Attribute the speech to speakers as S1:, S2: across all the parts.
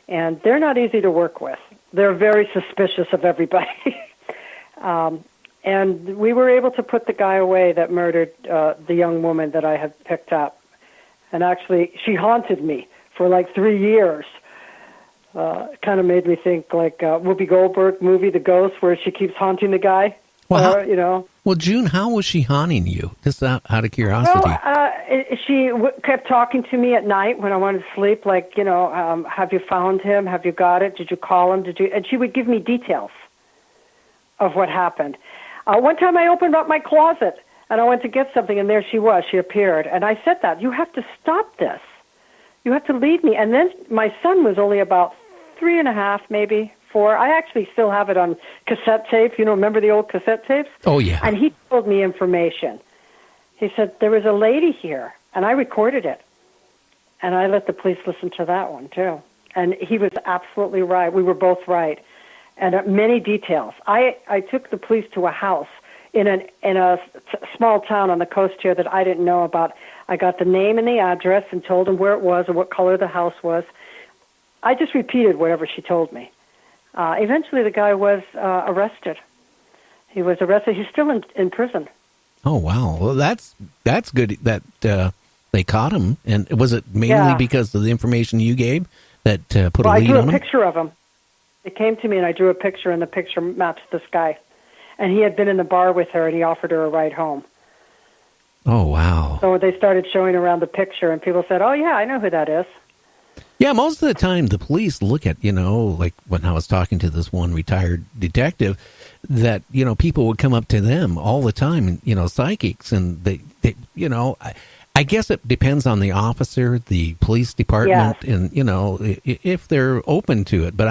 S1: and they're not easy to work with. They're very suspicious of everybody. And we were able to put the guy away that murdered the young woman that I had picked up. And actually, she haunted me for like 3 years. Kind of made me think like Whoopi Goldberg movie, The Ghost, where she keeps haunting the guy.
S2: Well, Well, June, how was she haunting you? Just out of curiosity.
S1: Well, she kept talking to me at night when I wanted to sleep, like, have you found him? Have you got it? Did you call him? And she would give me details of what happened. One time I opened up my closet, and I went to get something, and there she was. She appeared. And I said that, you have to stop this. You have to leave me. And then my son was only about 3.5, maybe 4. I actually still have it on cassette tape. Remember the old cassette tapes?
S2: Oh, yeah.
S1: And he told me information. He said, there was a lady here, and I recorded it. And I let the police listen to that one, too. And he was absolutely right. We were both right. And many details. I took the police to a house in a small town on the coast here that I didn't know about. I got the name and the address and told them where it was and what color the house was. I just repeated whatever she told me. Eventually, the guy was arrested. He was arrested. He's still in prison.
S2: Oh, wow. Well, that's good that they caught him. And was it mainly because of the information you gave that put a lead on him?
S1: I drew a picture of him. It came to me, and I drew a picture, and the picture matched this guy. And he had been in the bar with her, and he offered her a ride home.
S2: Oh, wow.
S1: So they started showing around the picture, and people said, oh, yeah, I know who that is.
S2: Yeah, most of the time the police look at, like when I was talking to this one retired detective, that, people would come up to them all the time, psychics, and they I guess it depends on the officer, the police department, and, if they're open to it. But,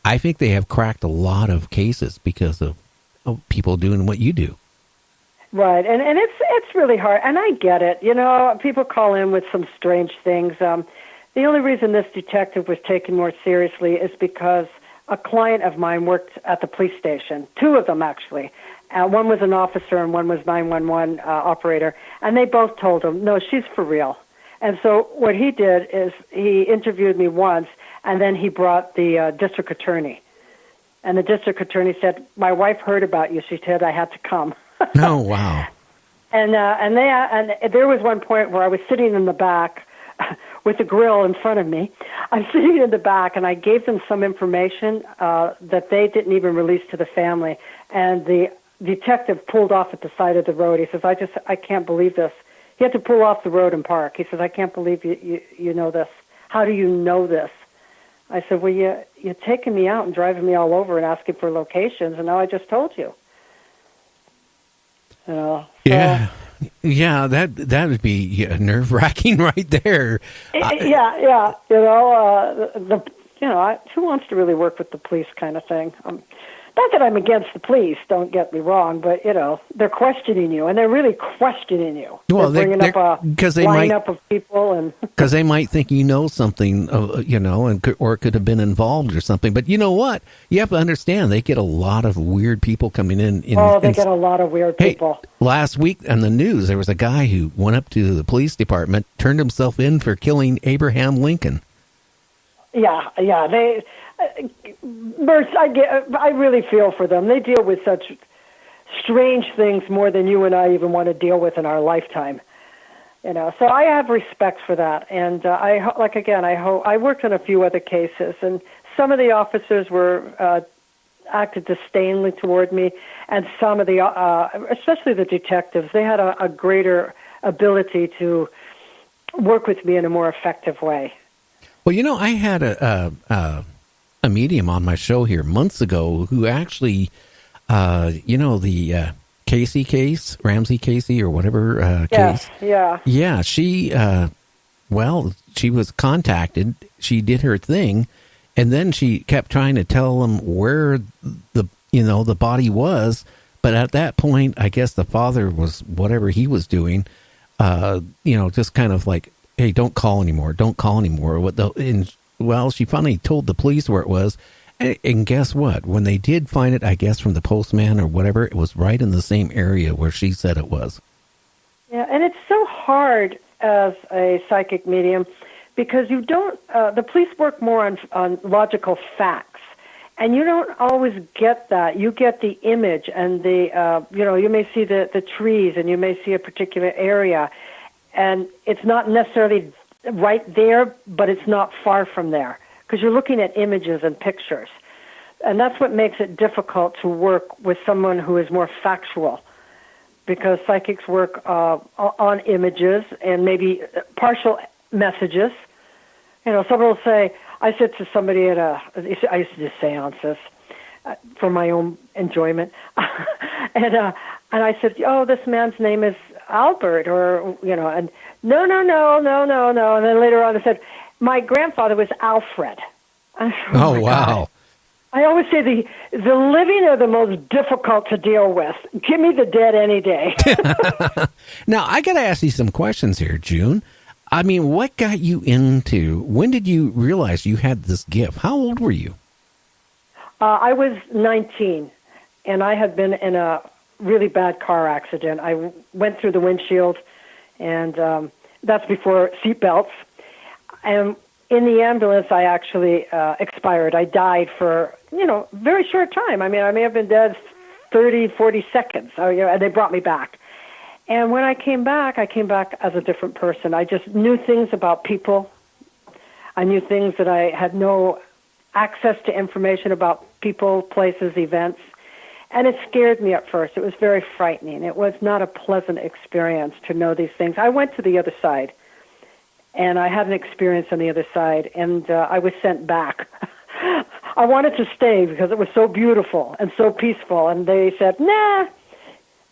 S2: I think they have cracked a lot of cases because of people doing what you do.
S1: Right, and it's really hard, and I get it. People call in with some strange things. The only reason this detective was taken more seriously is because a client of mine worked at the police station, 2 of them actually. One was an officer and one was 911 operator, and they both told him, no, she's for real. And so what he did is he interviewed me once, and then he brought the district attorney. And the district attorney said, my wife heard about you. She said I had to come.
S2: Oh, wow.
S1: And there was one point where I was sitting in the back with a grill in front of me. I'm sitting in the back, and I gave them some information that they didn't even release to the family. And the detective pulled off at the side of the road. He says, I can't believe this. He had to pull off the road and park. He says, I can't believe you know this. How do you know this? I said, well, you're taking me out and driving me all over and asking for locations, and now I just told you.
S2: Yeah, that would be nerve-wracking right there. Who wants to really work with the police kind of thing? Not that I'm against the police, don't get me wrong, but, they're questioning you, and they're really questioning you. Well,
S1: they're bringing up a lineup of people. And
S2: because they might think you know something, or it could have been involved or something. But you know what? You have to understand, they get a lot of weird people coming in.
S1: They get a lot of weird people.
S2: Last week on the news, there was a guy who went up to the police department, turned himself in for killing Abraham Lincoln.
S1: Yeah, I really feel for them. They deal with such strange things more than you and I even want to deal with in our lifetime. So I have respect for that. And I worked on a few other cases, and some of the officers were acted disdainfully toward me, and some of the, especially the detectives, they had a greater ability to work with me in a more effective way.
S2: Well, I had a medium on my show here months ago who actually, the Casey case, Ramsey Casey or whatever case.
S1: Yeah.
S2: Yeah, she was contacted. She did her thing, and then she kept trying to tell them where the body was. But at that point, I guess the father was whatever he was doing, just kind of like, hey, don't call anymore. She finally told the police where it was. And guess what? When they did find it, I guess from the postman or whatever, it was right in the same area where she said it was.
S1: Yeah, and it's so hard as a psychic medium because you don't. The police work more on logical facts, and you don't always get that. You get the image and the you may see the trees, and you may see a particular area, and it's not necessarily right there, but it's not far from there because you're looking at images and pictures. And that's what makes it difficult to work with someone who is more factual, because psychics work on images and maybe partial messages. Someone will say, I said to somebody I used to do seances for my own enjoyment, and I said, oh, this man's name is Albert, or, and no. And then later on I said, my grandfather was Alfred.
S2: Oh, wow.
S1: I always say the living are the most difficult to deal with. Give me the dead any day.
S2: Now, I got to ask you some questions here, June. I mean, what got you when did you realize you had this gift? How old were you?
S1: I was 19, and I had been in a really bad car accident. I went through the windshield, and that's before seatbelts. And in the ambulance, I actually expired. I died for, very short time. I mean, I may have been dead 30, 40 seconds, and they brought me back. And when I came back as a different person. I just knew things about people. I knew things that I had no access to information about people, places, events. And it scared me at first. It was very frightening. It was not a pleasant experience to know these things. I went to the other side, and I had an experience on the other side, and I was sent back. I wanted to stay because it was so beautiful and so peaceful, and they said, nah.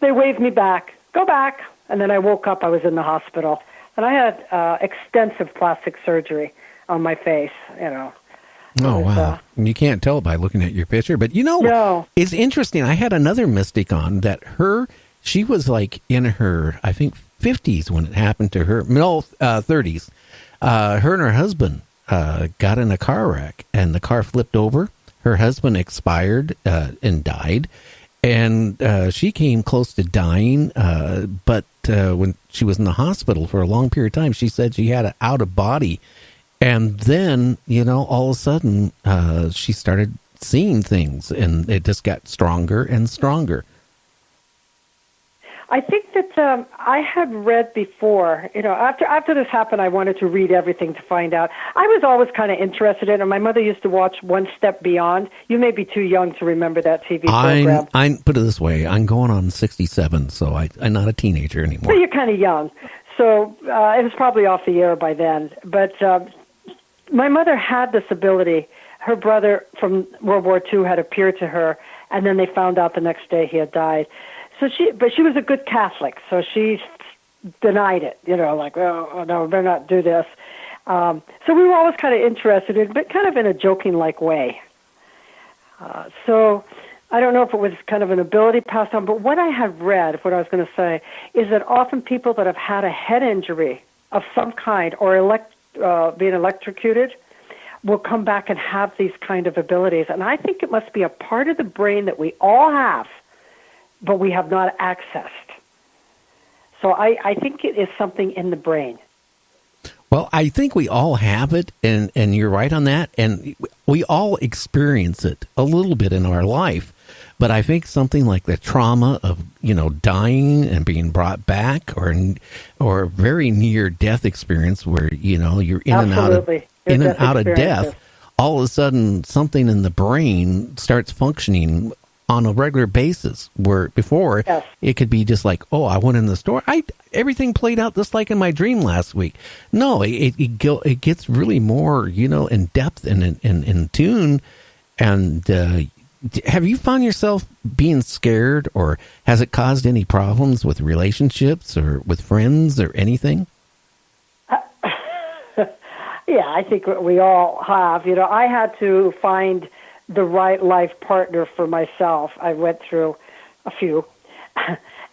S1: They waved me back. Go back. And then I woke up. I was in the hospital, and I had extensive plastic surgery on my face,
S2: Oh, wow. You can't tell by looking at your picture, but
S1: no.
S2: It's interesting. I had another mystic on that she was like in her, I think, 50s when it happened to her, 30s. Her and her husband got in a car wreck, and the car flipped over. Her husband expired and died, and she came close to dying, but when she was in the hospital for a long period of time, she said she had an out-of-body. And then, all of a sudden, she started seeing things, and it just got stronger and stronger.
S1: I think that I had read before, after this happened, I wanted to read everything to find out. I was always kind of interested in it. My mother used to watch One Step Beyond. You may be too young to remember that TV program.
S2: I put it this way, I'm going on 67, so I'm not a teenager anymore.
S1: Well, you're kind of young. So it was probably off the air by then. But my mother had this ability. Her brother from World War II had appeared to her, and then they found out the next day he had died. But she was a good Catholic, so she denied it. Oh no, better not do this. So we were always kind of interested in, but kind of in a joking-like way. So I don't know if it was kind of an ability passed on, but what I have read, what I was going to say, is that often people that have had a head injury of some kind or being electrocuted will come back and have these kind of abilities. And I think it must be a part of the brain that we all have, but we have not accessed. So I think it is something in the brain.
S2: Well, I think we all have it, and you're right on that, and we all experience it a little bit in our life. But I think something like the trauma of, dying and being brought back, or very near death experience where, you're in and out of death, all of a sudden something in the brain starts functioning on a regular basis, where before it could be just like, oh, I went in the store, everything played out just like in my dream last week. No, it gets really more, in depth and in tune. And have you found yourself being scared, or has it caused any problems with relationships or with friends or anything?
S1: Yeah, I think we all have. I had to find the right life partner for myself. I went through a few,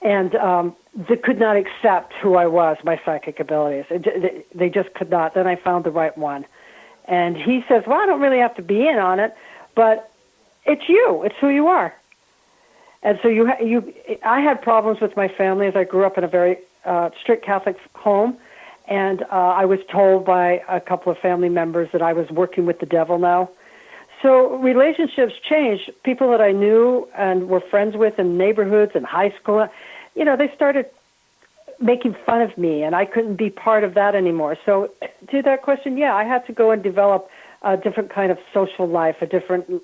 S1: and they could not accept who I was, my psychic abilities. They just could not. Then I found the right one, and he says, well, I don't really have to be in on it, but it's you. It's who you are. And so I had problems with my family as I grew up in a very strict Catholic home, And I was told by a couple of family members that I was working with the devil now. So relationships changed. People that I knew and were friends with in neighborhoods and high school, they started making fun of me, and I couldn't be part of that anymore. So to that question, yeah, I had to go and develop a different kind of social life, a different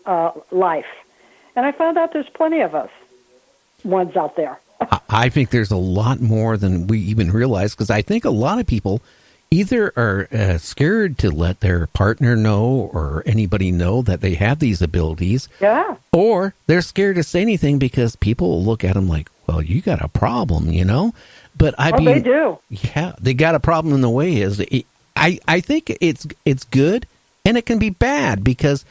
S1: life. And I found out there's plenty of us ones out there.
S2: I think there's a lot more than we even realize, because I think a lot of people either are scared to let their partner know or anybody know that they have these abilities.
S1: Yeah. Or
S2: they're scared to say anything because people will look at them like, well, you got a problem, But
S1: they do.
S2: Yeah, they got a problem in the way is I think it's good and it can be bad because,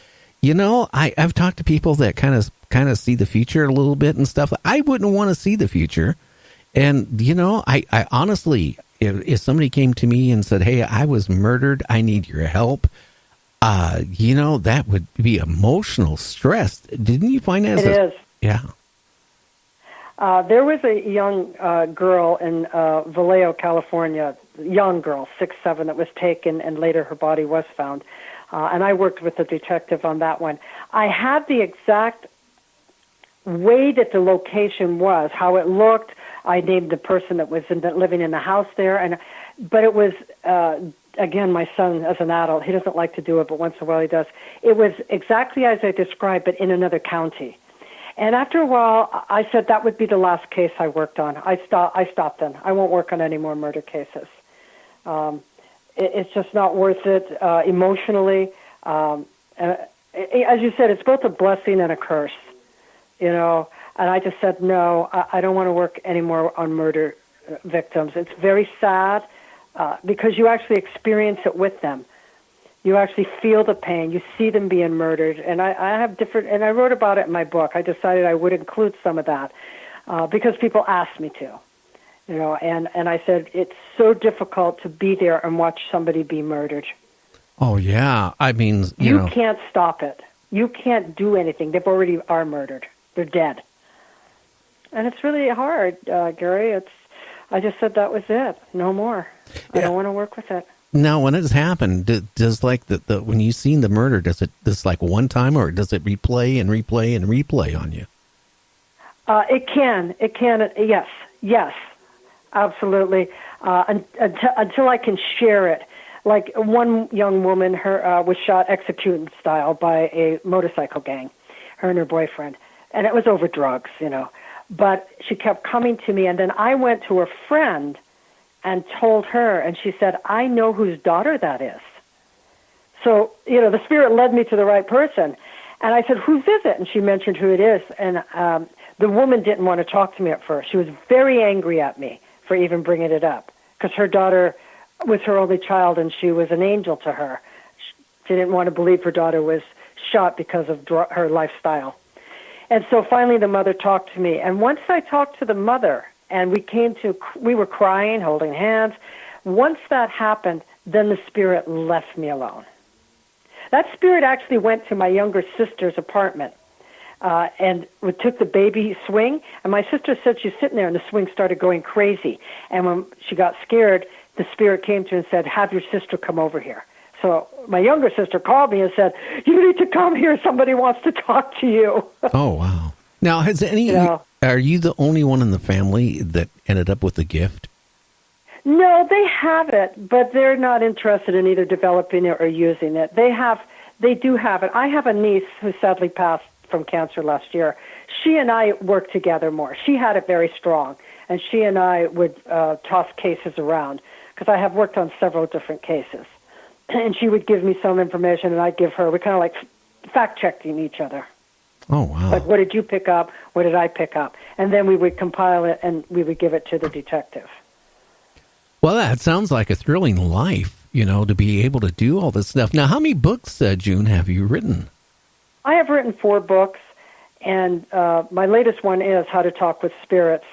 S2: I've talked to people that kind of see the future a little bit and stuff. I wouldn't want to see the future. And, I honestly, if somebody came to me and said, hey, I was murdered, I need your help, that would be emotional stress. Didn't you find that?
S1: It is.
S2: Yeah.
S1: There was a young girl in Vallejo, California, young girl, 6'7", that was taken, and later her body was found. And I worked with the detective on that one. I had the exact way that the location was, how it looked. I named the person that was living in the house there, but it was again, my son as an adult, he doesn't like to do it, but once in a while he does. It was exactly as I described, but in another county. And after a while, I said that would be the last case I worked on. I stopped then. I won't work on any more murder cases. It's just not worth it emotionally. As you said, it's both a blessing and a curse, And I just said, no, I don't want to work anymore on murder victims. It's very sad because you actually experience it with them. You actually feel the pain. You see them being murdered. And I have different, and I wrote about it in my book. I decided I would include some of that because people asked me to, and I said, it's so difficult to be there and watch somebody be murdered.
S2: Oh, yeah. I mean,
S1: you can't stop it. You can't do anything. They've already are murdered. They're dead. And it's really hard, Gary. I just said that was it. No more. I don't want to work with it.
S2: Now, when it's happened, does like the when you seen the murder, does it just like one time, or does it replay and replay and replay on you?
S1: It can. Yes, absolutely. Until I can share it. Like one young woman, her was shot execution style by a motorcycle gang, her and her boyfriend, and it was over drugs, But she kept coming to me, and then I went to her friend and told her, and she said, I know whose daughter that is. So, the spirit led me to the right person. And I said, whose is it? And she mentioned who it is. And the woman didn't want to talk to me at first. She was very angry at me for even bringing it up because her daughter was her only child, and she was an angel to her. She didn't want to believe her daughter was shot because of her lifestyle. And so finally the mother talked to me. And once I talked to the mother, and we were crying, holding hands. Once that happened, then the spirit left me alone. That spirit actually went to my younger sister's apartment and we took the baby swing. And my sister said she's sitting there and the swing started going crazy. And when she got scared, the spirit came to her and said, have your sister come over here. So my younger sister called me and said, you need to come here. Somebody wants to talk to you.
S2: Oh, wow. Now, are you the only one in the family that ended up with a gift?
S1: No, they have it, but they're not interested in either developing it or using it. They do have it. I have a niece who sadly passed from cancer last year. She and I worked together more. She had it very strong, and she and I would toss cases around because I have worked on several different cases. And she would give me some information, and I'd give her. We kind of like fact-checking each other.
S2: Oh, wow.
S1: Like, what did you pick up? What did I pick up? And then we would compile it, and we would give it to the detective.
S2: Well, that sounds like a thrilling life, to be able to do all this stuff. Now, how many books, June, have you written?
S1: I have written 4 books, and my latest one is How to Talk with Spirits,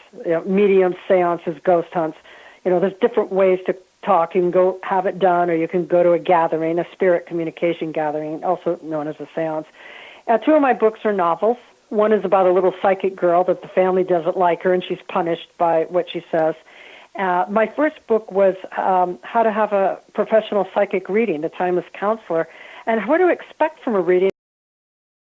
S1: mediums, seances, ghost hunts. There's different ways to talk. You can go have it done, or you can go to a gathering, a spirit communication gathering, also known as a seance. 2 of my books are novels. One is about a little psychic girl that the family doesn't like her, and she's punished by what she says. My first book was How to Have a Professional Psychic Reading, The Timeless Counselor, and what to expect from a reading.